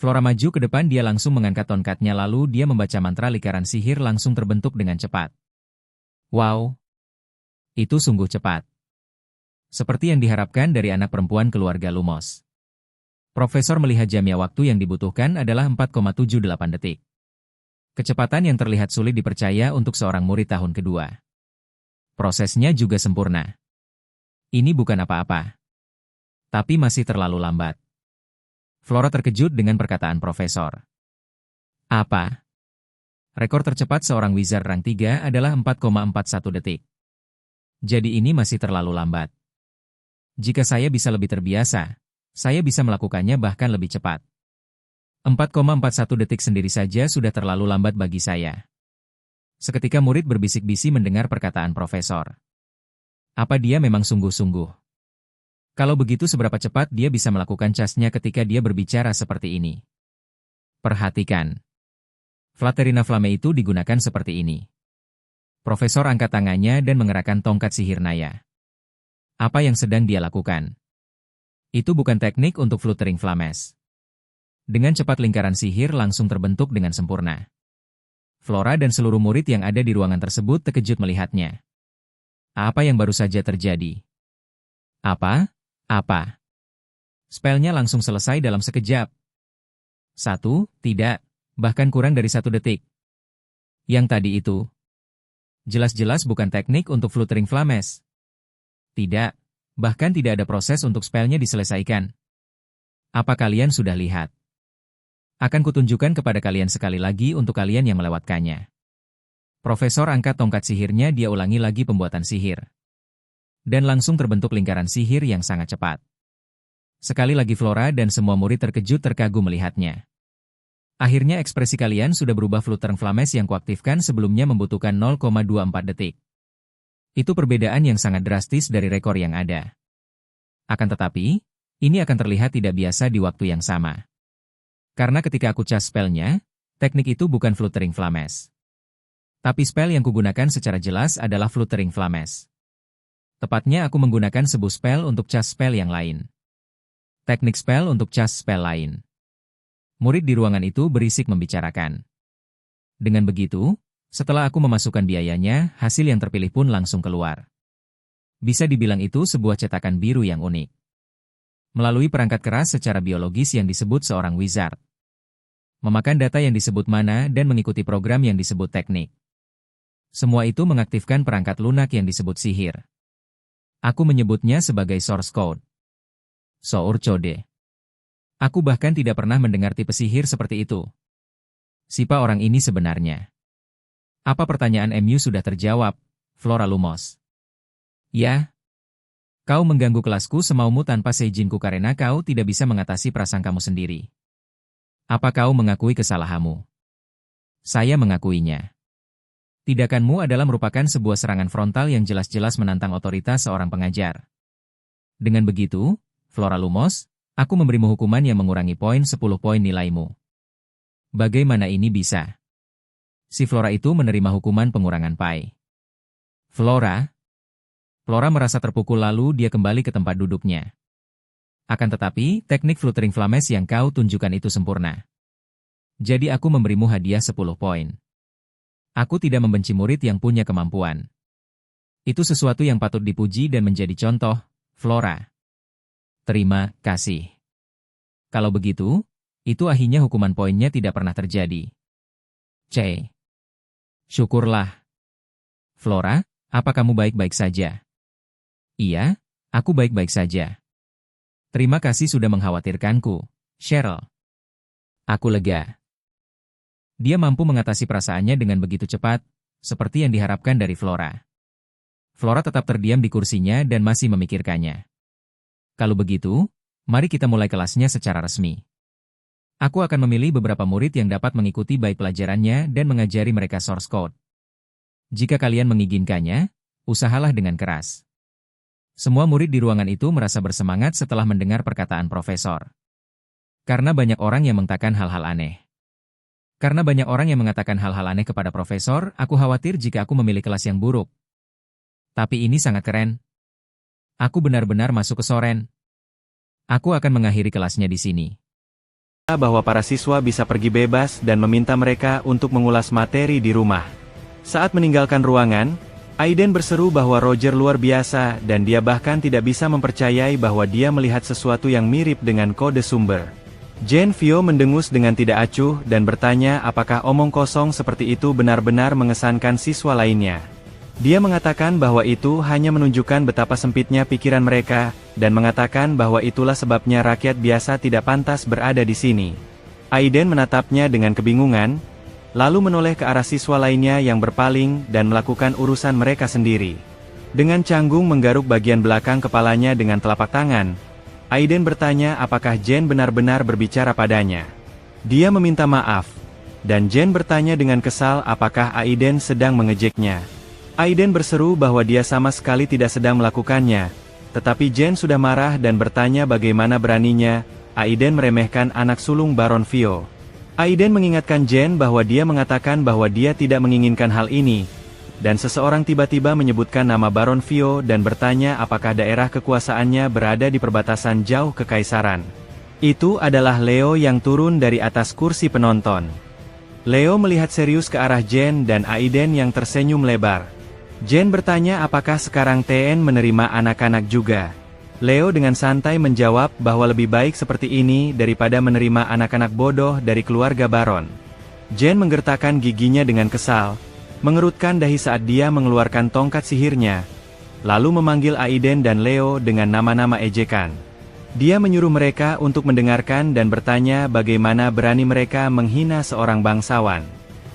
Flora maju ke depan, dia langsung mengangkat tongkatnya lalu dia membaca mantra lingkaran sihir langsung terbentuk dengan cepat. Wow! Itu sungguh cepat. Seperti yang diharapkan dari anak perempuan keluarga Lumos. Profesor melihat jamnya waktu yang dibutuhkan adalah 4,78 detik. Kecepatan yang terlihat sulit dipercaya untuk seorang murid tahun kedua. Prosesnya juga sempurna. Ini bukan apa-apa. Tapi masih terlalu lambat. Flora terkejut dengan perkataan profesor. Apa? Rekor tercepat seorang wizard rang 3 adalah 4,41 detik. Jadi ini masih terlalu lambat. Jika saya bisa lebih terbiasa, saya bisa melakukannya bahkan lebih cepat. 4,41 detik sendiri saja sudah terlalu lambat bagi saya. Seketika murid berbisik-bisik mendengar perkataan profesor. Apa dia memang sungguh-sungguh? Kalau begitu seberapa cepat dia bisa melakukan casnya ketika dia berbicara seperti ini? Perhatikan. Flaterina Flame itu digunakan seperti ini. Profesor angkat tangannya dan mengerahkan tongkat sihir Naya. Apa yang sedang dia lakukan? Itu bukan teknik untuk Fluttering Flames. Dengan cepat lingkaran sihir langsung terbentuk dengan sempurna. Flora dan seluruh murid yang ada di ruangan tersebut terkejut melihatnya. Apa yang baru saja terjadi? Apa? Spellnya langsung selesai dalam sekejap. Tidak, bahkan kurang dari 1 detik. Yang tadi itu. Jelas-jelas bukan teknik untuk Fluttering Flames. Tidak, bahkan tidak ada proses untuk spellnya diselesaikan. Apa kalian sudah lihat? Akan kutunjukkan kepada kalian sekali lagi untuk kalian yang melewatkannya. Profesor angkat tongkat sihirnya, dia ulangi lagi pembuatan sihir. Dan langsung terbentuk lingkaran sihir yang sangat cepat. Sekali lagi Flora dan semua murid terkejut terkagum melihatnya. Akhirnya ekspresi kalian sudah berubah. Fluttering Flames yang kuaktifkan sebelumnya membutuhkan 0,24 detik. Itu perbedaan yang sangat drastis dari rekor yang ada. Akan tetapi, ini akan terlihat tidak biasa di waktu yang sama. Karena ketika aku cas spellnya, teknik itu bukan Fluttering Flames. Tapi spell yang kugunakan secara jelas adalah Fluttering Flames. Tepatnya aku menggunakan sebuah spell untuk cas spell yang lain. Teknik spell untuk cas spell lain. Murid di ruangan itu berisik membicarakan. Dengan begitu, setelah aku memasukkan biayanya, hasil yang terpilih pun langsung keluar. Bisa dibilang itu sebuah cetakan biru yang unik. Melalui perangkat keras secara biologis yang disebut seorang wizard. Memakan data yang disebut mana dan mengikuti program yang disebut teknik. Semua itu mengaktifkan perangkat lunak yang disebut sihir. Aku menyebutnya sebagai source code. Sour Code. Aku bahkan tidak pernah mendengar tipe sihir seperti itu. Siapa orang ini sebenarnya? Apa pertanyaan MU sudah terjawab, Flora Lumos? Ya. Kau mengganggu kelasku semaumu tanpa seizinku karena kau tidak bisa mengatasi prasangkamu sendiri. Apa kau mengakui kesalahanmu? Saya mengakuinya. Tindakanmu adalah merupakan sebuah serangan frontal yang jelas-jelas menantang otoritas seorang pengajar. Dengan begitu, Flora Lumos, aku memberimu hukuman yang mengurangi 10 poin nilaimu. Bagaimana ini bisa? Si Flora itu menerima hukuman pengurangan pai. Flora merasa terpukul lalu dia kembali ke tempat duduknya. Akan tetapi, teknik Fluttering Flames yang kau tunjukkan itu sempurna. Jadi aku memberimu hadiah 10 poin. Aku tidak membenci murid yang punya kemampuan. Itu sesuatu yang patut dipuji dan menjadi contoh, Flora. Terima kasih. Kalau begitu, itu akhirnya hukuman poinnya tidak pernah terjadi. Syukurlah. Flora, apa kamu baik-baik saja? Iya, aku baik-baik saja. Terima kasih sudah mengkhawatirkanku, Cheryl. Aku lega. Dia mampu mengatasi perasaannya dengan begitu cepat, seperti yang diharapkan dari Flora. Flora tetap terdiam di kursinya dan masih memikirkannya. Kalau begitu, mari kita mulai kelasnya secara resmi. Aku akan memilih beberapa murid yang dapat mengikuti baik pelajarannya dan mengajari mereka source code. Jika kalian mengizinkannya, usahalah dengan keras. Semua murid di ruangan itu merasa bersemangat setelah mendengar perkataan profesor. Karena banyak orang yang mengatakan hal-hal aneh. Karena banyak orang yang mengatakan hal-hal aneh kepada profesor, aku khawatir jika aku memilih kelas yang buruk. Tapi ini sangat keren. Aku benar-benar masuk ke Soren. Aku akan mengakhiri kelasnya di sini. bahwa para siswa bisa pergi bebas dan meminta mereka untuk mengulas materi di rumah. Saat meninggalkan ruangan, Aiden berseru bahwa Roger luar biasa dan dia bahkan tidak bisa mempercayai bahwa dia melihat sesuatu yang mirip dengan kode sumber. Gen Vio mendengus dengan tidak acuh dan bertanya apakah omong kosong seperti itu benar-benar mengesankan siswa lainnya. Dia mengatakan bahwa itu hanya menunjukkan betapa sempitnya pikiran mereka, dan mengatakan bahwa itulah sebabnya rakyat biasa tidak pantas berada di sini. Aiden menatapnya dengan kebingungan, lalu menoleh ke arah siswa lainnya yang berpaling dan melakukan urusan mereka sendiri. Dengan canggung menggaruk bagian belakang kepalanya dengan telapak tangan, Aiden bertanya apakah Jen benar-benar berbicara padanya. Dia meminta maaf, dan Jen bertanya dengan kesal apakah Aiden sedang mengejeknya. Aiden berseru bahwa dia sama sekali tidak sedang melakukannya, tetapi Jen sudah marah dan bertanya bagaimana beraninya Aiden meremehkan anak sulung Baron Vio. Aiden mengingatkan Jen bahwa dia mengatakan bahwa dia tidak menginginkan hal ini, dan seseorang tiba-tiba menyebutkan nama Baron Vio dan bertanya apakah daerah kekuasaannya berada di perbatasan jauh kekaisaran. Itu adalah Leo yang turun dari atas kursi penonton. Leo melihat serius ke arah Jen dan Aiden yang tersenyum lebar. Jen bertanya apakah sekarang TN menerima anak-anak juga. Leo dengan santai menjawab bahwa lebih baik seperti ini daripada menerima anak-anak bodoh dari keluarga Baron. Jen menggertakkan giginya dengan kesal, mengerutkan dahi saat dia mengeluarkan tongkat sihirnya, lalu memanggil Aiden dan Leo dengan nama-nama ejekan. Dia menyuruh mereka untuk mendengarkan dan bertanya bagaimana berani mereka menghina seorang bangsawan.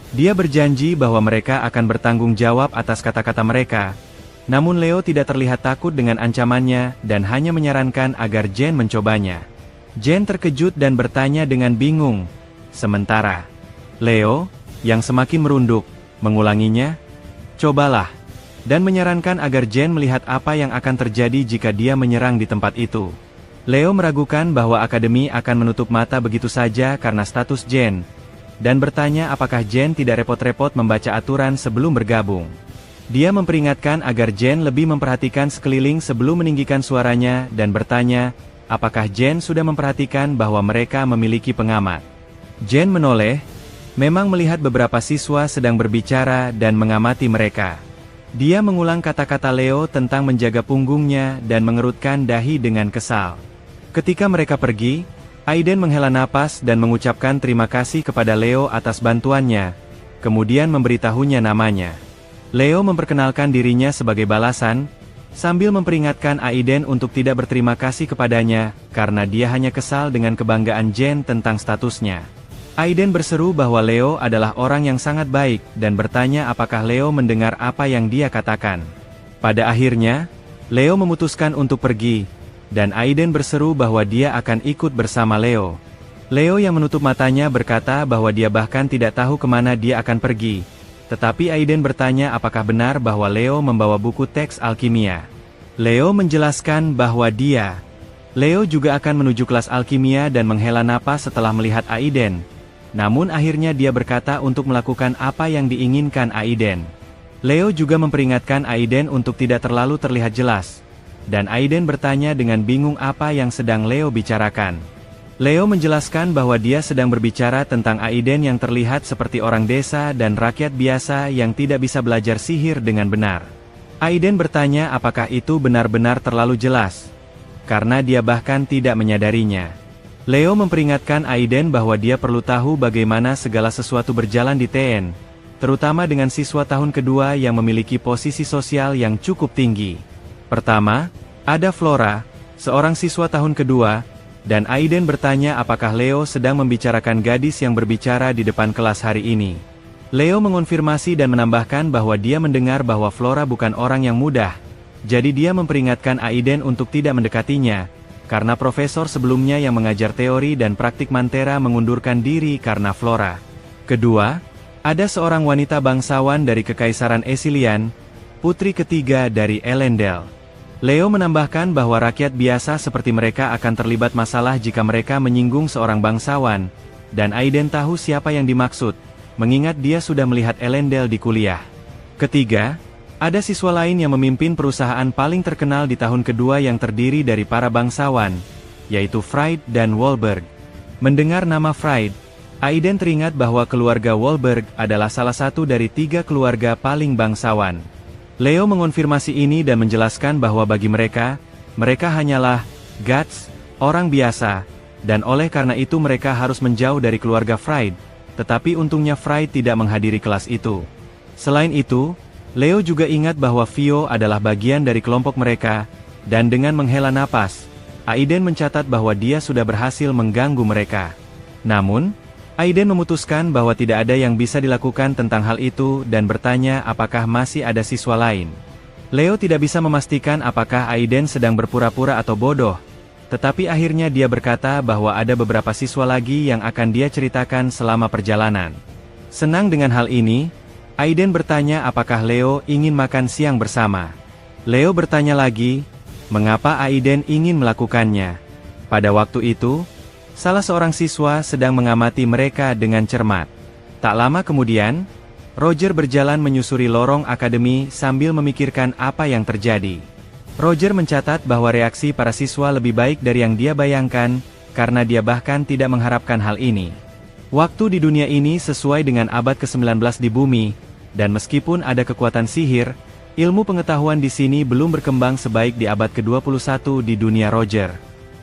Dia berjanji bahwa mereka akan bertanggung jawab atas kata-kata mereka, namun Leo tidak terlihat takut dengan ancamannya dan hanya menyarankan agar Jen mencobanya. Jen terkejut dan bertanya dengan bingung, sementara Leo, yang semakin merunduk, mengulanginya, "Cobalah," dan menyarankan agar Jen melihat apa yang akan terjadi jika dia menyerang di tempat itu. Leo meragukan bahwa akademi akan menutup mata begitu saja karena status Jen, dan bertanya apakah Jen tidak repot-repot membaca aturan sebelum bergabung. Dia memperingatkan agar Jen lebih memperhatikan sekeliling sebelum meninggikan suaranya dan bertanya, apakah Jen sudah memperhatikan bahwa mereka memiliki pengamat. Jen menoleh, memang melihat beberapa siswa sedang berbicara dan mengamati mereka. Dia mengulang kata-kata Leo tentang menjaga punggungnya dan mengerutkan dahi dengan kesal. Ketika mereka pergi, Aiden menghela napas dan mengucapkan terima kasih kepada Leo atas bantuannya, kemudian memberitahunya namanya. Leo memperkenalkan dirinya sebagai balasan, sambil memperingatkan Aiden untuk tidak berterima kasih kepadanya, karena dia hanya kesal dengan kebanggaan Jen tentang statusnya. Aiden berseru bahwa Leo adalah orang yang sangat baik, dan bertanya apakah Leo mendengar apa yang dia katakan. Pada akhirnya, Leo memutuskan untuk pergi, dan Aiden berseru bahwa dia akan ikut bersama Leo. Leo yang menutup matanya berkata bahwa dia bahkan tidak tahu kemana dia akan pergi, tetapi Aiden bertanya apakah benar bahwa Leo membawa buku teks alkimia. Leo menjelaskan bahwa Leo juga akan menuju kelas alkimia dan menghela napas setelah melihat Aiden. Namun akhirnya dia berkata untuk melakukan apa yang diinginkan Aiden. Leo juga memperingatkan Aiden untuk tidak terlalu terlihat jelas, dan Aiden bertanya dengan bingung apa yang sedang Leo bicarakan. Leo menjelaskan bahwa dia sedang berbicara tentang Aiden yang terlihat seperti orang desa dan rakyat biasa yang tidak bisa belajar sihir dengan benar. Aiden bertanya apakah itu benar-benar terlalu jelas, karena dia bahkan tidak menyadarinya. Leo memperingatkan Aiden bahwa dia perlu tahu bagaimana segala sesuatu berjalan di TN, terutama dengan siswa tahun kedua yang memiliki posisi sosial yang cukup tinggi. Pertama, ada Flora, seorang siswa tahun kedua, dan Aiden bertanya apakah Leo sedang membicarakan gadis yang berbicara di depan kelas hari ini. Leo mengonfirmasi dan menambahkan bahwa dia mendengar bahwa Flora bukan orang yang mudah, jadi dia memperingatkan Aiden untuk tidak mendekatinya, karena profesor sebelumnya yang mengajar teori dan praktik Mantera mengundurkan diri karena Flora. Kedua, ada seorang wanita bangsawan dari Kekaisaran Esilian, putri ketiga dari Elendel. Leo menambahkan bahwa rakyat biasa seperti mereka akan terlibat masalah jika mereka menyinggung seorang bangsawan, dan Aiden tahu siapa yang dimaksud, mengingat dia sudah melihat Elendel di kuliah. Ketiga, ada siswa lain yang memimpin perusahaan paling terkenal di tahun kedua yang terdiri dari para bangsawan, yaitu Fried dan Wahlberg. Mendengar nama Fried, Aiden teringat bahwa keluarga Wahlberg adalah salah satu dari 3 keluarga paling bangsawan. Leo mengonfirmasi ini dan menjelaskan bahwa bagi mereka hanyalah Guts, orang biasa, dan oleh karena itu mereka harus menjauh dari keluarga Fried, tetapi untungnya Fried tidak menghadiri kelas itu. Selain itu, Leo juga ingat bahwa Vio adalah bagian dari kelompok mereka, dan dengan menghela napas, Aiden mencatat bahwa dia sudah berhasil mengganggu mereka. Namun, Aiden memutuskan bahwa tidak ada yang bisa dilakukan tentang hal itu dan bertanya apakah masih ada siswa lain. Leo tidak bisa memastikan apakah Aiden sedang berpura-pura atau bodoh, tetapi akhirnya dia berkata bahwa ada beberapa siswa lagi yang akan dia ceritakan selama perjalanan. Senang dengan hal ini, Aiden bertanya apakah Leo ingin makan siang bersama. Leo bertanya lagi, mengapa Aiden ingin melakukannya. Pada waktu itu, salah seorang siswa sedang mengamati mereka dengan cermat. Tak lama kemudian, Roger berjalan menyusuri lorong akademi sambil memikirkan apa yang terjadi. Roger mencatat bahwa reaksi para siswa lebih baik dari yang dia bayangkan, karena dia bahkan tidak mengharapkan hal ini. Waktu di dunia ini sesuai dengan abad ke-19 di bumi, dan meskipun ada kekuatan sihir, ilmu pengetahuan di sini belum berkembang sebaik di abad ke-21 di dunia Roger.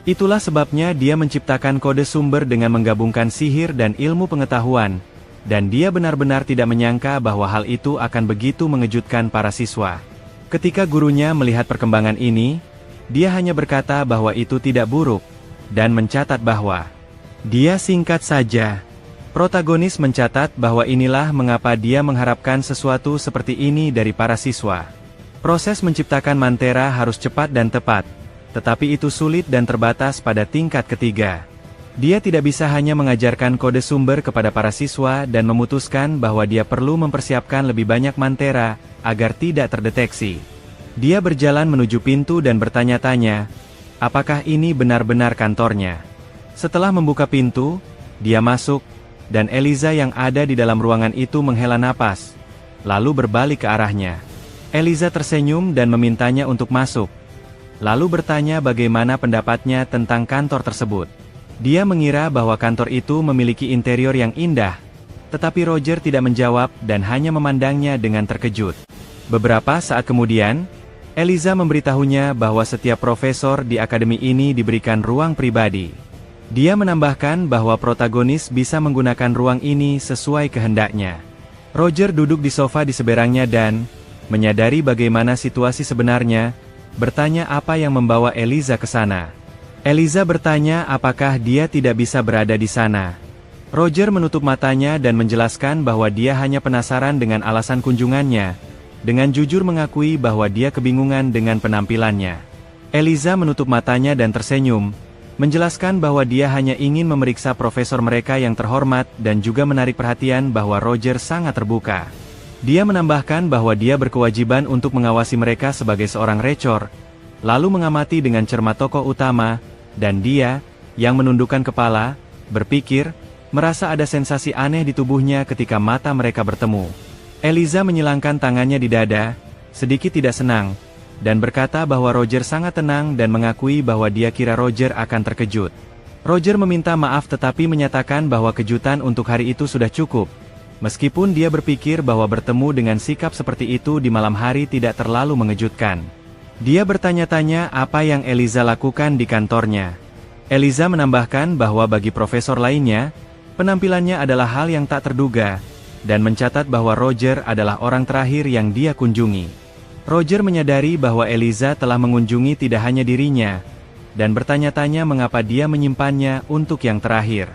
Itulah sebabnya dia menciptakan kode sumber dengan menggabungkan sihir dan ilmu pengetahuan, dan dia benar-benar tidak menyangka bahwa hal itu akan begitu mengejutkan para siswa. Ketika gurunya melihat perkembangan ini, dia hanya berkata bahwa itu tidak buruk, dan mencatat bahwa dia singkat saja. Protagonis mencatat bahwa inilah mengapa dia mengharapkan sesuatu seperti ini dari para siswa. Proses menciptakan Mantera harus cepat dan tepat, tetapi itu sulit dan terbatas pada tingkat ketiga. Dia tidak bisa hanya mengajarkan kode sumber kepada para siswa dan memutuskan bahwa dia perlu mempersiapkan lebih banyak Mantera, agar tidak terdeteksi. Dia berjalan menuju pintu dan bertanya-tanya, apakah ini benar-benar kantornya? Setelah membuka pintu, dia masuk, dan Eliza yang ada di dalam ruangan itu menghela napas, lalu berbalik ke arahnya. Eliza tersenyum dan memintanya untuk masuk, lalu bertanya bagaimana pendapatnya tentang kantor tersebut. Dia mengira bahwa kantor itu memiliki interior yang indah, tetapi Roger tidak menjawab dan hanya memandangnya dengan terkejut. Beberapa saat kemudian, Eliza memberitahunya bahwa setiap profesor di akademi ini diberikan ruang pribadi. Dia menambahkan bahwa protagonis bisa menggunakan ruang ini sesuai kehendaknya. Roger duduk di sofa di seberangnya dan, menyadari bagaimana situasi sebenarnya, bertanya apa yang membawa Eliza ke sana. Eliza bertanya apakah dia tidak bisa berada di sana. Roger menutup matanya dan menjelaskan bahwa dia hanya penasaran dengan alasan kunjungannya, dengan jujur mengakui bahwa dia kebingungan dengan penampilannya. Eliza menutup matanya dan tersenyum, menjelaskan bahwa dia hanya ingin memeriksa profesor mereka yang terhormat dan juga menarik perhatian bahwa Roger sangat terbuka. Dia menambahkan bahwa dia berkewajiban untuk mengawasi mereka sebagai seorang recor, lalu mengamati dengan cermat tokoh utama, dan dia, yang menundukkan kepala, berpikir, merasa ada sensasi aneh di tubuhnya ketika mata mereka bertemu. Eliza menyilangkan tangannya di dada, sedikit tidak senang, dan berkata bahwa Roger sangat tenang dan mengakui bahwa dia kira Roger akan terkejut. Roger meminta maaf tetapi menyatakan bahwa kejutan untuk hari itu sudah cukup. Meskipun dia berpikir bahwa bertemu dengan sikap seperti itu di malam hari tidak terlalu mengejutkan. Dia bertanya-tanya apa yang Eliza lakukan di kantornya. Eliza menambahkan bahwa bagi profesor lainnya, penampilannya adalah hal yang tak terduga, dan mencatat bahwa Roger adalah orang terakhir yang dia kunjungi. Roger menyadari bahwa Eliza telah mengunjungi tidak hanya dirinya, dan bertanya-tanya mengapa dia menyimpannya untuk yang terakhir.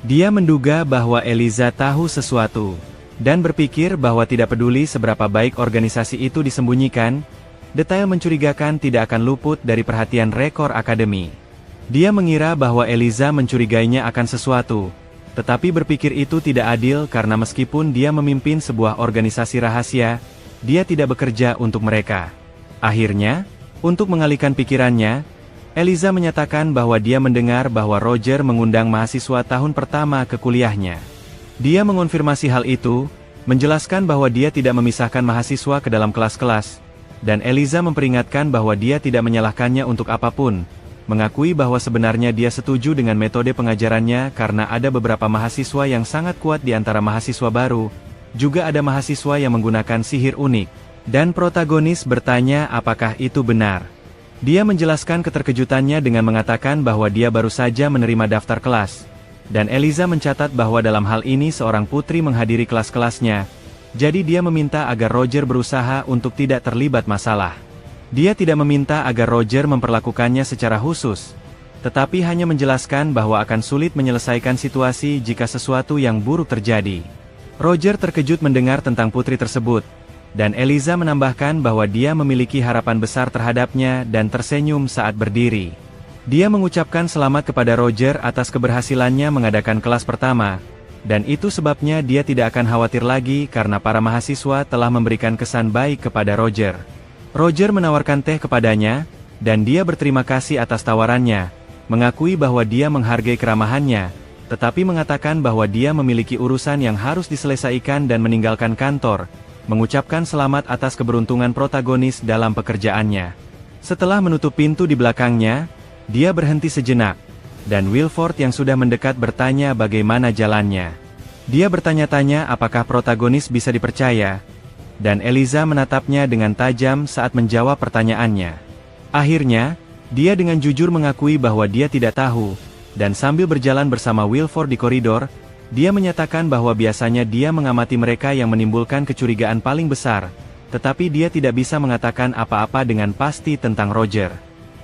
Dia menduga bahwa Eliza tahu sesuatu, dan berpikir bahwa tidak peduli seberapa baik organisasi itu disembunyikan, detail mencurigakan tidak akan luput dari perhatian rekor akademi. Dia mengira bahwa Eliza mencurigainya akan sesuatu, tetapi berpikir itu tidak adil karena meskipun dia memimpin sebuah organisasi rahasia, dia tidak bekerja untuk mereka. Akhirnya, untuk mengalihkan pikirannya, Eliza menyatakan bahwa dia mendengar bahwa Roger mengundang mahasiswa tahun pertama ke kuliahnya. Dia mengonfirmasi hal itu, menjelaskan bahwa dia tidak memisahkan mahasiswa ke dalam kelas-kelas, dan Eliza memperingatkan bahwa dia tidak menyalahkannya untuk apapun, mengakui bahwa sebenarnya dia setuju dengan metode pengajarannya karena ada beberapa mahasiswa yang sangat kuat di antara mahasiswa baru, juga ada mahasiswa yang menggunakan sihir unik. Dan protagonis bertanya apakah itu benar. Dia menjelaskan keterkejutannya dengan mengatakan bahwa dia baru saja menerima daftar kelas. Dan Eliza mencatat bahwa dalam hal ini seorang putri menghadiri kelas-kelasnya, jadi dia meminta agar Roger berusaha untuk tidak terlibat masalah. Dia tidak meminta agar Roger memperlakukannya secara khusus, tetapi hanya menjelaskan bahwa akan sulit menyelesaikan situasi jika sesuatu yang buruk terjadi. Roger terkejut mendengar tentang putri tersebut, dan Eliza menambahkan bahwa dia memiliki harapan besar terhadapnya dan tersenyum saat berdiri. Dia mengucapkan selamat kepada Roger atas keberhasilannya mengadakan kelas pertama, dan itu sebabnya dia tidak akan khawatir lagi karena para mahasiswa telah memberikan kesan baik kepada Roger. Roger menawarkan teh kepadanya, dan dia berterima kasih atas tawarannya, mengakui bahwa dia menghargai keramahannya, tetapi mengatakan bahwa dia memiliki urusan yang harus diselesaikan dan meninggalkan kantor, mengucapkan selamat atas keberuntungan protagonis dalam pekerjaannya. Setelah menutup pintu di belakangnya, dia berhenti sejenak, dan Wilford yang sudah mendekat bertanya bagaimana jalannya. Dia bertanya-tanya apakah protagonis bisa dipercaya, dan Eliza menatapnya dengan tajam saat menjawab pertanyaannya. Akhirnya, dia dengan jujur mengakui bahwa dia tidak tahu, dan sambil berjalan bersama Wilford di koridor, dia menyatakan bahwa biasanya dia mengamati mereka yang menimbulkan kecurigaan paling besar, tetapi dia tidak bisa mengatakan apa-apa dengan pasti tentang Roger.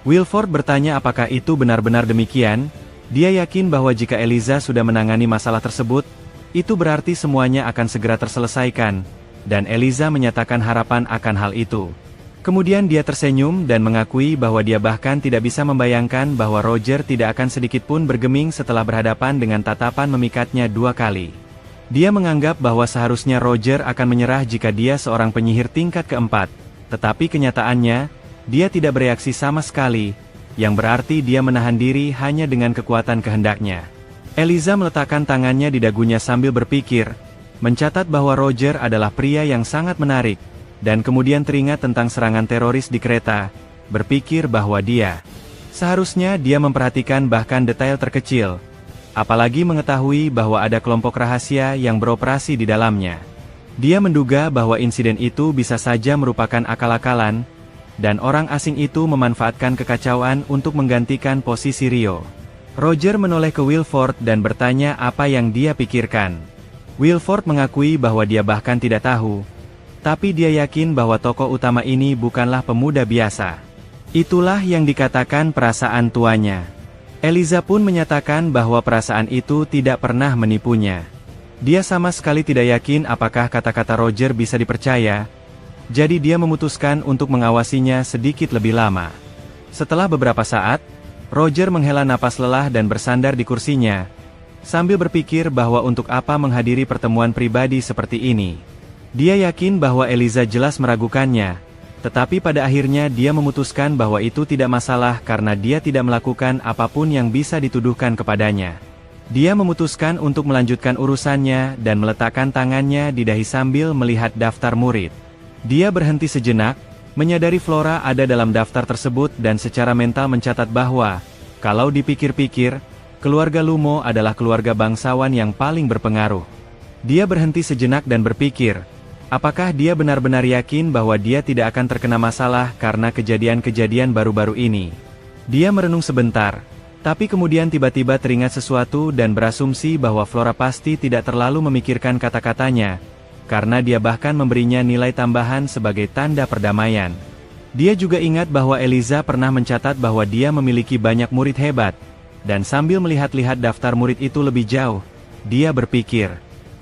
Wilford bertanya apakah itu benar-benar demikian. Dia yakin bahwa jika Eliza sudah menangani masalah tersebut, itu berarti semuanya akan segera terselesaikan, dan Eliza menyatakan harapan akan hal itu. Kemudian dia tersenyum dan mengakui bahwa dia bahkan tidak bisa membayangkan bahwa Roger tidak akan sedikitpun bergeming setelah berhadapan dengan tatapan memikatnya 2 kali. Dia menganggap bahwa seharusnya Roger akan menyerah jika dia seorang penyihir tingkat keempat, tetapi kenyataannya, dia tidak bereaksi sama sekali, yang berarti dia menahan diri hanya dengan kekuatan kehendaknya. Eliza meletakkan tangannya di dagunya sambil berpikir, mencatat bahwa Roger adalah pria yang sangat menarik, dan kemudian teringat tentang serangan teroris di kereta, berpikir bahwa seharusnya dia memperhatikan bahkan detail terkecil, apalagi mengetahui bahwa ada kelompok rahasia yang beroperasi di dalamnya. Dia menduga bahwa insiden itu bisa saja merupakan akal-akalan, dan orang asing itu memanfaatkan kekacauan untuk menggantikan posisi Rio. Roger menoleh ke Wilford dan bertanya apa yang dia pikirkan. Wilford mengakui bahwa dia bahkan tidak tahu, tapi dia yakin bahwa tokoh utama ini bukanlah pemuda biasa. Itulah yang dikatakan perasaan tuanya. Eliza pun menyatakan bahwa perasaan itu tidak pernah menipunya. Dia sama sekali tidak yakin apakah kata-kata Roger bisa dipercaya, jadi dia memutuskan untuk mengawasinya sedikit lebih lama. Setelah beberapa saat, Roger menghela napas lelah dan bersandar di kursinya, sambil berpikir bahwa untuk apa menghadiri pertemuan pribadi seperti ini. Dia yakin bahwa Eliza jelas meragukannya, tetapi pada akhirnya dia memutuskan bahwa itu tidak masalah karena dia tidak melakukan apapun yang bisa dituduhkan kepadanya. Dia memutuskan untuk melanjutkan urusannya dan meletakkan tangannya di dahi sambil melihat daftar murid. Dia berhenti sejenak, menyadari Flora ada dalam daftar tersebut dan secara mental mencatat bahwa, kalau dipikir-pikir, keluarga Lumo adalah keluarga bangsawan yang paling berpengaruh. Dia berhenti sejenak dan berpikir, apakah dia benar-benar yakin bahwa dia tidak akan terkena masalah karena kejadian-kejadian baru-baru ini? Dia merenung sebentar, tapi kemudian tiba-tiba teringat sesuatu dan berasumsi bahwa Flora pasti tidak terlalu memikirkan kata-katanya, karena dia bahkan memberinya nilai tambahan sebagai tanda perdamaian. Dia juga ingat bahwa Eliza pernah mencatat bahwa dia memiliki banyak murid hebat, dan sambil melihat-lihat daftar murid itu lebih jauh, dia berpikir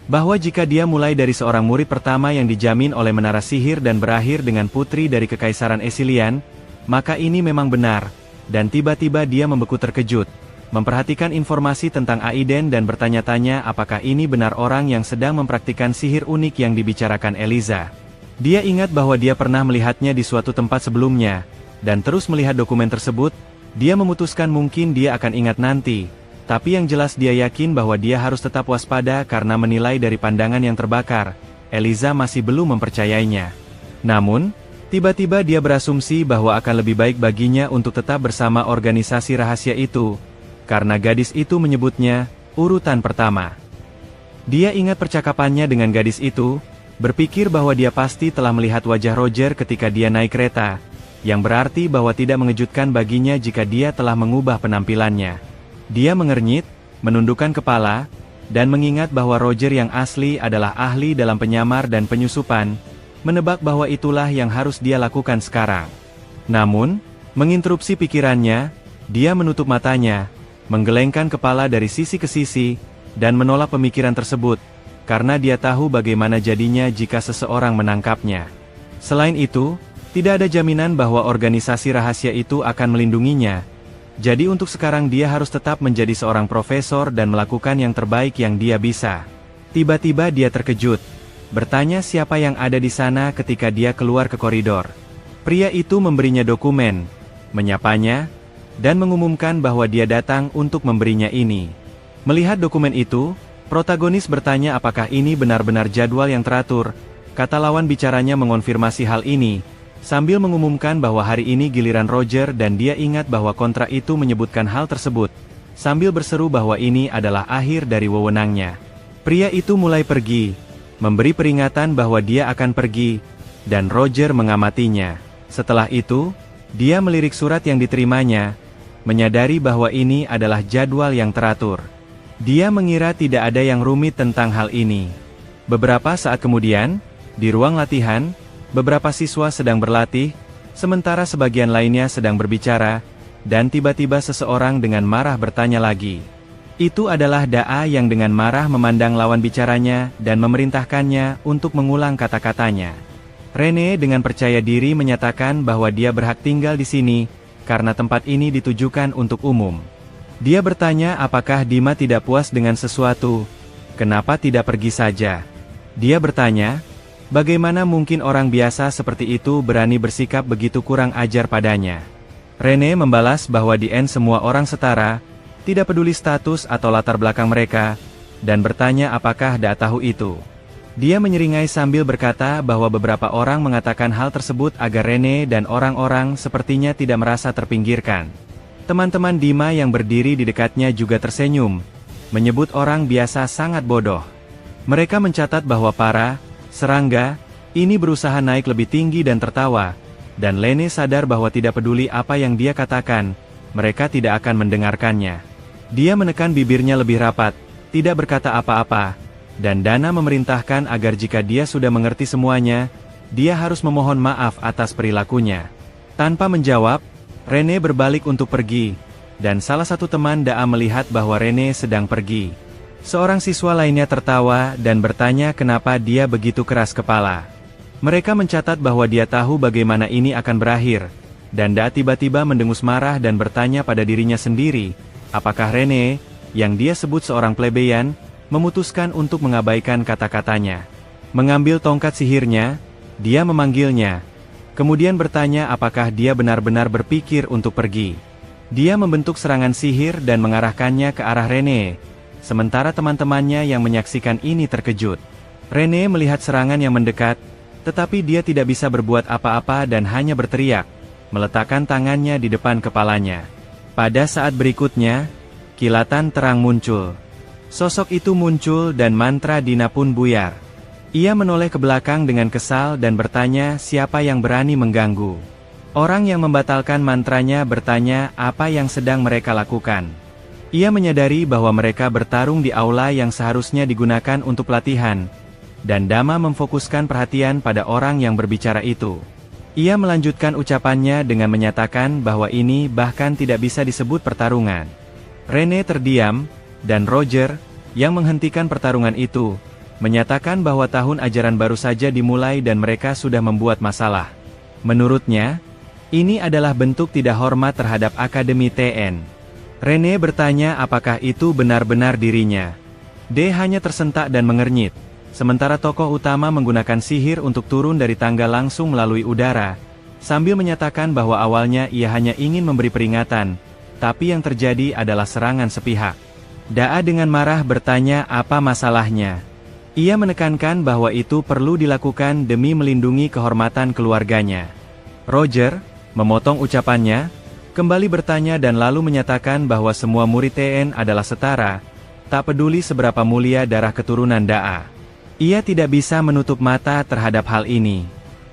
bahwa jika dia mulai dari seorang murid pertama yang dijamin oleh menara sihir dan berakhir dengan putri dari Kekaisaran Esilian, maka ini memang benar, dan tiba-tiba dia membeku terkejut, memperhatikan informasi tentang Aiden dan bertanya-tanya apakah ini benar orang yang sedang mempraktikkan sihir unik yang dibicarakan Eliza. Dia ingat bahwa dia pernah melihatnya di suatu tempat sebelumnya, dan terus melihat dokumen tersebut, dia memutuskan mungkin dia akan ingat nanti. Tapi yang jelas dia yakin bahwa dia harus tetap waspada karena menilai dari pandangan yang terbakar, Eliza masih belum mempercayainya. Namun, Tiba-tiba dia berasumsi bahwa akan lebih baik baginya untuk tetap bersama organisasi rahasia itu, karena gadis itu menyebutnya urutan pertama. Dia ingat percakapannya dengan gadis itu, berpikir bahwa dia pasti telah melihat wajah Roger ketika dia naik kereta, yang berarti bahwa tidak mengejutkan baginya jika dia telah mengubah penampilannya. Dia mengernyit, menundukkan kepala, dan mengingat bahwa Roger yang asli adalah ahli dalam penyamar dan penyusupan, menebak bahwa itulah yang harus dia lakukan sekarang. Namun, menginterupsi pikirannya, dia menutup matanya, menggelengkan kepala dari sisi ke sisi, dan menolak pemikiran tersebut, karena dia tahu bagaimana jadinya jika seseorang menangkapnya. Selain itu, tidak ada jaminan bahwa organisasi rahasia itu akan melindunginya. Jadi untuk sekarang dia harus tetap menjadi seorang profesor dan melakukan yang terbaik yang dia bisa. Tiba-tiba dia terkejut, bertanya siapa yang ada di sana ketika dia keluar ke koridor. Pria itu memberinya dokumen, menyapanya, dan mengumumkan bahwa dia datang untuk memberinya ini. Melihat dokumen itu, protagonis bertanya apakah ini benar-benar jadwal yang teratur. Kata lawan bicaranya mengonfirmasi hal ini, sambil mengumumkan bahwa hari ini giliran Roger dan dia ingat bahwa kontrak itu menyebutkan hal tersebut, sambil berseru bahwa ini adalah akhir dari wewenangnya. Pria itu mulai pergi, memberi peringatan bahwa dia akan pergi, dan Roger mengamatinya. Setelah itu, dia melirik surat yang diterimanya, menyadari bahwa ini adalah jadwal yang teratur. Dia mengira tidak ada yang rumit tentang hal ini. Beberapa saat kemudian, di ruang latihan, beberapa siswa sedang berlatih, sementara sebagian lainnya sedang berbicara, dan tiba-tiba seseorang dengan marah bertanya lagi. Itu adalah Daa yang dengan marah memandang lawan bicaranya dan memerintahkannya untuk mengulang kata-katanya. Rene dengan percaya diri menyatakan bahwa dia berhak tinggal di sini, karena tempat ini ditujukan untuk umum. Dia bertanya apakah Dima tidak puas dengan sesuatu, kenapa tidak pergi saja. Dia bertanya, bagaimana mungkin orang biasa seperti itu berani bersikap begitu kurang ajar padanya. Rene membalas bahwa di end semua orang setara, tidak peduli status atau latar belakang mereka, dan bertanya apakah Daa tahu itu. Dia menyeringai sambil berkata bahwa beberapa orang mengatakan hal tersebut agar Rene dan orang-orang sepertinya tidak merasa terpinggirkan. Teman-teman Dima yang berdiri di dekatnya juga tersenyum, menyebut orang biasa sangat bodoh. Mereka mencatat bahwa para serangga ini berusaha naik lebih tinggi dan tertawa, dan Rene sadar bahwa tidak peduli apa yang dia katakan, mereka tidak akan mendengarkannya. Dia menekan bibirnya lebih rapat, tidak berkata apa-apa, dan Dana memerintahkan agar jika dia sudah mengerti semuanya, dia harus memohon maaf atas perilakunya. Tanpa menjawab, Rene berbalik untuk pergi, dan salah satu teman Daa melihat bahwa Rene sedang pergi. Seorang siswa lainnya tertawa dan bertanya kenapa dia begitu keras kepala. Mereka mencatat bahwa dia tahu bagaimana ini akan berakhir, dan Daa tiba-tiba mendengus marah dan bertanya pada dirinya sendiri, apakah Rene, yang dia sebut seorang plebeyan, memutuskan untuk mengabaikan kata-katanya. Mengambil tongkat sihirnya, dia memanggilnya. Kemudian bertanya apakah dia benar-benar berpikir untuk pergi. Dia membentuk serangan sihir dan mengarahkannya ke arah Rene, sementara teman-temannya yang menyaksikan ini terkejut. Rene melihat serangan yang mendekat, tetapi dia tidak bisa berbuat apa-apa dan hanya berteriak, meletakkan tangannya di depan kepalanya. Pada saat berikutnya, kilatan terang muncul. Sosok itu muncul dan mantra Dina pun buyar. Ia menoleh ke belakang dengan kesal dan bertanya siapa yang berani mengganggu. Orang yang membatalkan mantranya bertanya apa yang sedang mereka lakukan. Ia menyadari bahwa mereka bertarung di aula yang seharusnya digunakan untuk pelatihan, dan Dama memfokuskan perhatian pada orang yang berbicara itu. Ia melanjutkan ucapannya dengan menyatakan bahwa ini bahkan tidak bisa disebut pertarungan. Rene terdiam, dan Roger, yang menghentikan pertarungan itu, menyatakan bahwa tahun ajaran baru saja dimulai dan mereka sudah membuat masalah. Menurutnya, ini adalah bentuk tidak hormat terhadap Akademi TN. Rene bertanya apakah itu benar-benar dirinya. D hanya tersentak dan mengernyit, sementara tokoh utama menggunakan sihir untuk turun dari tangga langsung melalui udara, sambil menyatakan bahwa awalnya ia hanya ingin memberi peringatan, tapi yang terjadi adalah serangan sepihak. Daa dengan marah bertanya apa masalahnya. Ia menekankan bahwa itu perlu dilakukan demi melindungi kehormatan keluarganya. Roger, memotong ucapannya, kembali bertanya dan lalu menyatakan bahwa semua murid TN adalah setara, tak peduli seberapa mulia darah keturunan Daa. Ia tidak bisa menutup mata terhadap hal ini.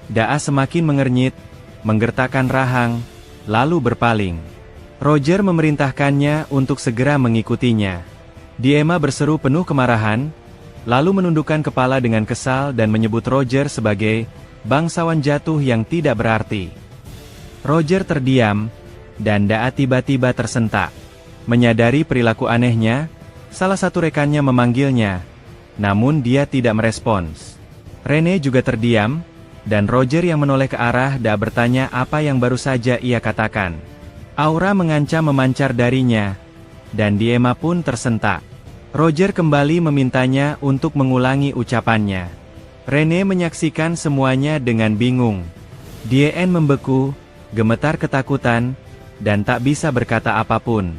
Daa semakin mengernyit, menggertakkan rahang, lalu berpaling. Roger memerintahkannya untuk segera mengikutinya. Diema berseru penuh kemarahan, lalu menundukkan kepala dengan kesal dan menyebut Roger sebagai bangsawan jatuh yang tidak berarti. Roger terdiam, dan Daa tiba-tiba tersentak. Menyadari perilaku anehnya, salah satu rekannya memanggilnya, namun dia tidak merespons. Rene juga terdiam, dan Roger yang menoleh ke arah Daa bertanya apa yang baru saja ia katakan. Aura mengancam memancar darinya, dan Diema pun tersentak. Roger kembali memintanya untuk mengulangi ucapannya. Rene menyaksikan semuanya dengan bingung. Dien membeku, gemetar ketakutan, dan tak bisa berkata apapun.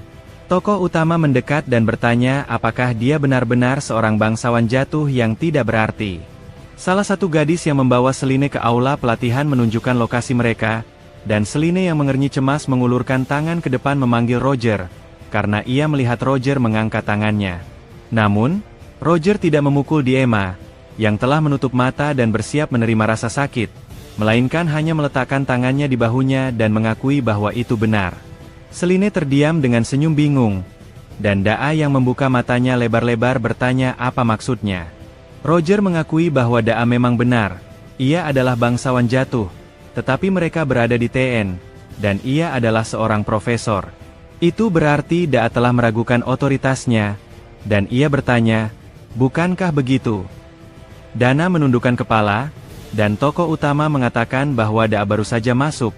Tokoh utama mendekat dan bertanya apakah dia benar-benar seorang bangsawan jatuh yang tidak berarti. Salah satu gadis yang membawa Seline ke aula pelatihan menunjukkan lokasi mereka, dan Seline yang mengernyit cemas mengulurkan tangan ke depan memanggil Roger, karena ia melihat Roger mengangkat tangannya. Namun, Roger tidak memukul Diema, yang telah menutup mata dan bersiap menerima rasa sakit, melainkan hanya meletakkan tangannya di bahunya dan mengakui bahwa itu benar. Seline terdiam dengan senyum bingung, dan Daa yang membuka matanya lebar-lebar bertanya apa maksudnya. Roger mengakui bahwa Daa memang benar, ia adalah bangsawan jatuh, tetapi mereka berada di TN, dan ia adalah seorang profesor. Itu berarti Daa telah meragukan otoritasnya, dan ia bertanya, bukankah begitu? Dana menundukkan kepala, dan tokoh utama mengatakan bahwa Daa baru saja masuk,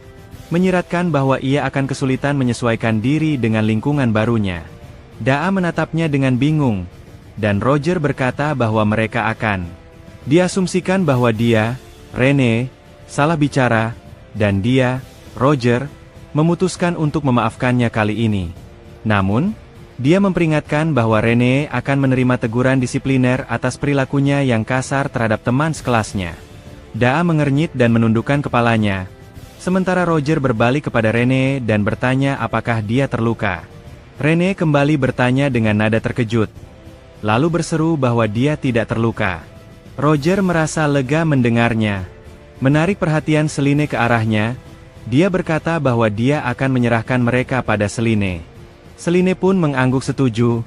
menyiratkan bahwa ia akan kesulitan menyesuaikan diri dengan lingkungan barunya. Daa menatapnya dengan bingung, dan Roger berkata bahwa mereka akan diasumsikan bahwa dia, Rene, salah bicara, dan dia, Roger, memutuskan untuk memaafkannya kali ini. Namun, dia memperingatkan bahwa Rene akan menerima teguran disipliner atas perilakunya yang kasar terhadap teman sekelasnya. Daa mengernyit dan menundukkan kepalanya, sementara Roger berbalik kepada Rene dan bertanya apakah dia terluka. Rene kembali bertanya dengan nada terkejut, lalu berseru bahwa dia tidak terluka. Roger merasa lega mendengarnya. Menarik perhatian Seline ke arahnya, dia berkata bahwa dia akan menyerahkan mereka pada Seline. Seline pun mengangguk setuju,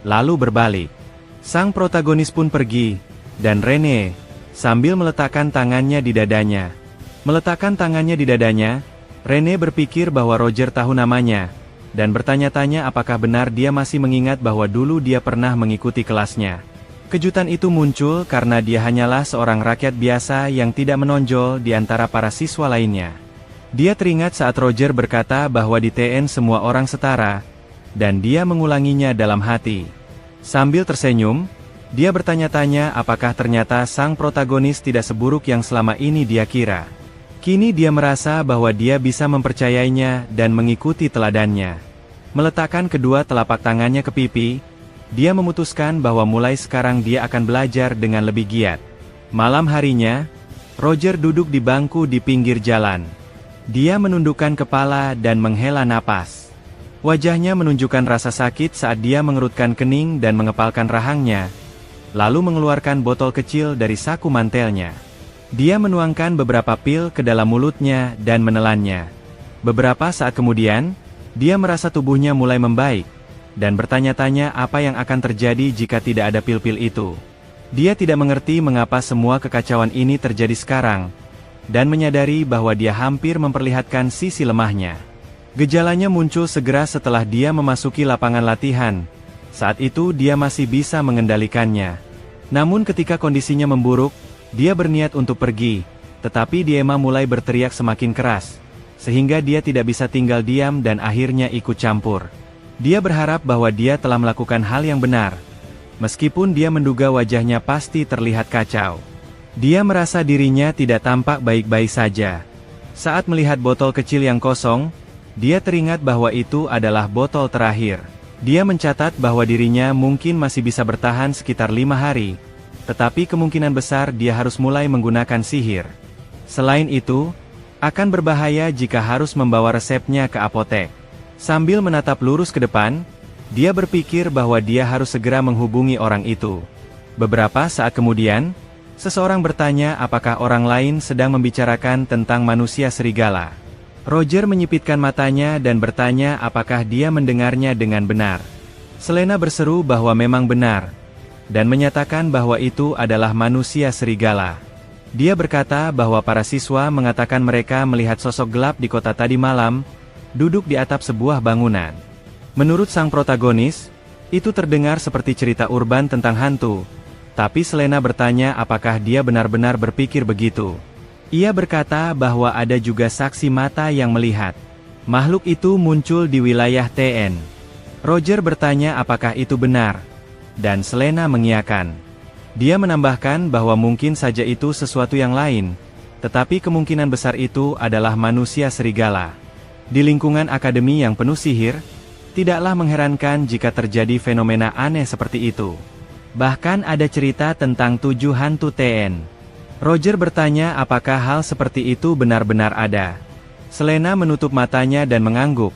lalu berbalik. Sang protagonis pun pergi, dan Rene, sambil meletakkan tangannya di dadanya. Meletakkan tangannya di dadanya, Rene berpikir bahwa Roger tahu namanya, dan bertanya-tanya apakah benar dia masih mengingat bahwa dulu dia pernah mengikuti kelasnya. Kejutan itu muncul karena dia hanyalah seorang rakyat biasa yang tidak menonjol di antara para siswa lainnya. Dia teringat saat Roger berkata bahwa di TN semua orang setara, dan dia mengulanginya dalam hati. Sambil tersenyum, dia bertanya-tanya apakah ternyata sang protagonis tidak seburuk yang selama ini dia kira. Kini dia merasa bahwa dia bisa mempercayainya dan mengikuti teladannya. Meletakkan kedua telapak tangannya ke pipi, dia memutuskan bahwa mulai sekarang dia akan belajar dengan lebih giat. Malam harinya, Roger duduk di bangku di pinggir jalan. Dia menundukkan kepala dan menghela napas. Wajahnya menunjukkan rasa sakit saat dia mengerutkan kening dan mengepalkan rahangnya, lalu mengeluarkan botol kecil dari saku mantelnya. Dia menuangkan beberapa pil ke dalam mulutnya dan menelannya. Beberapa saat kemudian, dia merasa tubuhnya mulai membaik, dan bertanya-tanya apa yang akan terjadi jika tidak ada pil-pil itu. Dia tidak mengerti mengapa semua kekacauan ini terjadi sekarang, dan menyadari bahwa dia hampir memperlihatkan sisi lemahnya. Gejalanya muncul segera setelah dia memasuki lapangan latihan. Saat itu dia masih bisa mengendalikannya. Namun ketika kondisinya memburuk, dia berniat untuk pergi, tetapi Diema mulai berteriak semakin keras, sehingga dia tidak bisa tinggal diam dan akhirnya ikut campur. Dia berharap bahwa dia telah melakukan hal yang benar, meskipun dia menduga wajahnya pasti terlihat kacau. Dia merasa dirinya tidak tampak baik-baik saja. Saat melihat botol kecil yang kosong, dia teringat bahwa itu adalah botol terakhir. Dia mencatat bahwa dirinya mungkin masih bisa bertahan sekitar 5 hari, tetapi kemungkinan besar dia harus mulai menggunakan sihir. Selain itu, Akan berbahaya jika harus membawa resepnya ke apotek. Sambil menatap lurus ke depan, dia berpikir bahwa dia harus segera menghubungi orang itu. Beberapa saat kemudian, seseorang bertanya apakah orang lain sedang membicarakan tentang manusia serigala. Roger menyipitkan matanya dan bertanya apakah dia mendengarnya dengan benar. Selena berseru bahwa memang benar, dan menyatakan bahwa itu adalah manusia serigala. Dia berkata bahwa para siswa mengatakan mereka melihat sosok gelap di kota tadi malam, duduk di atap sebuah bangunan. Menurut sang protagonis, itu terdengar seperti cerita urban tentang hantu, tapi Selena bertanya apakah dia benar-benar berpikir begitu. Ia berkata bahwa ada juga saksi mata yang melihat makhluk itu muncul di wilayah TN. Roger bertanya apakah itu benar, dan Selena mengiyakan. Dia menambahkan bahwa mungkin saja itu sesuatu yang lain, tetapi kemungkinan besar itu adalah manusia serigala. Di lingkungan akademi yang penuh sihir, tidaklah mengherankan jika terjadi fenomena aneh seperti itu. Bahkan ada cerita tentang 7 hantu TN. Roger bertanya apakah hal seperti itu benar-benar ada. Selena menutup matanya dan mengangguk,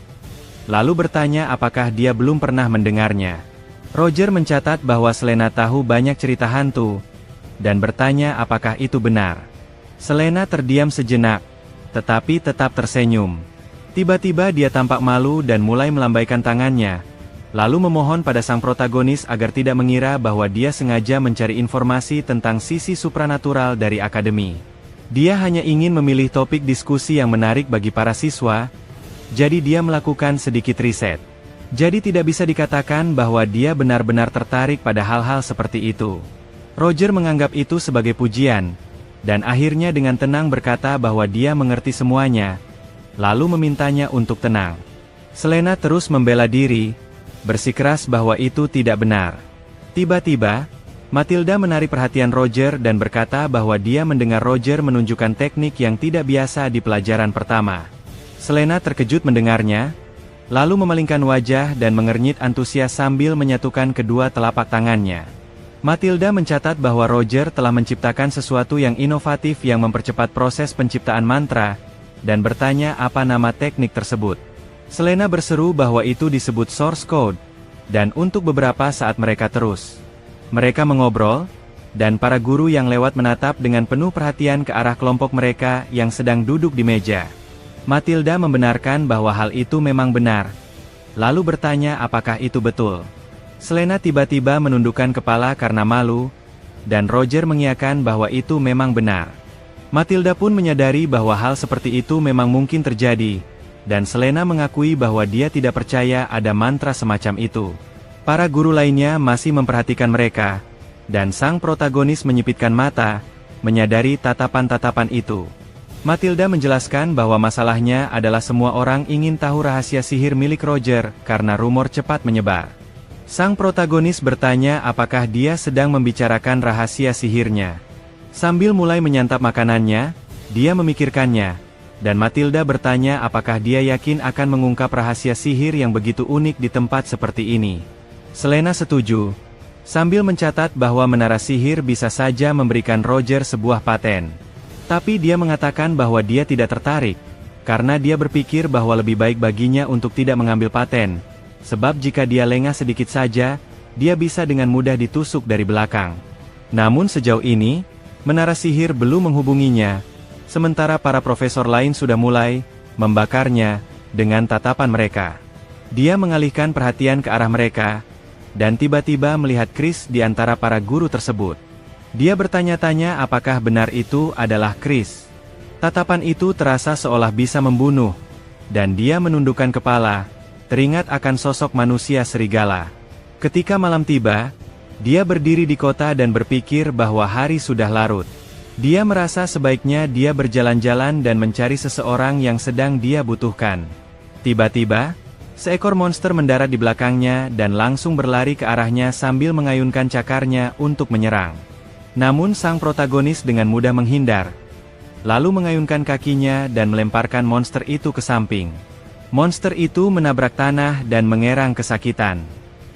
lalu bertanya apakah dia belum pernah mendengarnya. Roger mencatat bahwa Selena tahu banyak cerita hantu, dan bertanya apakah itu benar. Selena terdiam sejenak, tetapi tetap tersenyum. Tiba-tiba dia tampak malu dan mulai melambaikan tangannya, lalu memohon pada sang protagonis agar tidak mengira bahwa dia sengaja mencari informasi tentang sisi supranatural dari akademi. Dia hanya ingin memilih topik diskusi yang menarik bagi para siswa, jadi dia melakukan sedikit riset. Jadi tidak bisa dikatakan bahwa dia benar-benar tertarik pada hal-hal seperti itu. Roger menganggap itu sebagai pujian, dan akhirnya dengan tenang berkata bahwa dia mengerti semuanya, lalu memintanya untuk tenang. Selena terus membela diri, bersikeras bahwa itu tidak benar. Tiba-tiba, Matilda menarik perhatian Roger dan berkata bahwa dia mendengar Roger menunjukkan teknik yang tidak biasa di pelajaran pertama. Selena terkejut mendengarnya, lalu memalingkan wajah dan mengernyit antusias sambil menyatukan kedua telapak tangannya. Matilda mencatat bahwa Roger telah menciptakan sesuatu yang inovatif yang mempercepat proses penciptaan mantra, dan bertanya apa nama teknik tersebut. Selena berseru bahwa itu disebut source code, dan untuk beberapa saat mereka terus. Mereka mengobrol, dan para guru yang lewat menatap dengan penuh perhatian ke arah kelompok mereka yang sedang duduk di meja. Matilda membenarkan bahwa hal itu memang benar, lalu bertanya apakah itu betul. Selena tiba-tiba menundukkan kepala karena malu, dan Roger mengiyakan bahwa itu memang benar. Matilda pun menyadari bahwa hal seperti itu memang mungkin terjadi, dan Selena mengakui bahwa dia tidak percaya ada mantra semacam itu. Para guru lainnya masih memperhatikan mereka, dan sang protagonis menyipitkan mata, menyadari tatapan-tatapan itu. Matilda menjelaskan bahwa masalahnya adalah semua orang ingin tahu rahasia sihir milik Roger, karena rumor cepat menyebar. Sang protagonis bertanya apakah dia sedang membicarakan rahasia sihirnya. Sambil mulai menyantap makanannya, dia memikirkannya, dan Matilda bertanya apakah dia yakin akan mengungkap rahasia sihir yang begitu unik di tempat seperti ini. Selena setuju, sambil mencatat bahwa menara sihir bisa saja memberikan Roger sebuah paten. Tapi dia mengatakan bahwa dia tidak tertarik, karena dia berpikir bahwa lebih baik baginya untuk tidak mengambil paten, sebab jika dia lengah sedikit saja, dia bisa dengan mudah ditusuk dari belakang. Namun sejauh ini, menara sihir belum menghubunginya, sementara para profesor lain sudah mulai membakarnya dengan tatapan mereka. Dia mengalihkan perhatian ke arah mereka, dan tiba-tiba melihat Chris di antara para guru tersebut. Dia bertanya-tanya apakah benar itu adalah Chris. Tatapan itu terasa seolah bisa membunuh, dan dia menundukkan kepala, teringat akan sosok manusia serigala. Ketika malam tiba, dia berdiri di kota dan berpikir bahwa hari sudah larut. Dia merasa sebaiknya dia berjalan-jalan dan mencari seseorang yang sedang dia butuhkan. Tiba-tiba, seekor monster mendarat di belakangnya dan langsung berlari ke arahnya sambil mengayunkan cakarnya untuk menyerang. Namun sang protagonis dengan mudah menghindar, lalu mengayunkan kakinya dan melemparkan monster itu ke samping. Monster itu menabrak tanah dan mengerang kesakitan.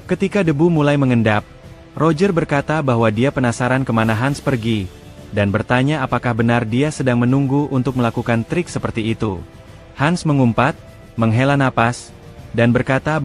Ketika debu mulai mengendap, Roger berkata bahwa dia penasaran kemana Hans pergi, dan bertanya apakah benar dia sedang menunggu untuk melakukan trik seperti itu. Hans mengumpat, menghela napas, dan berkata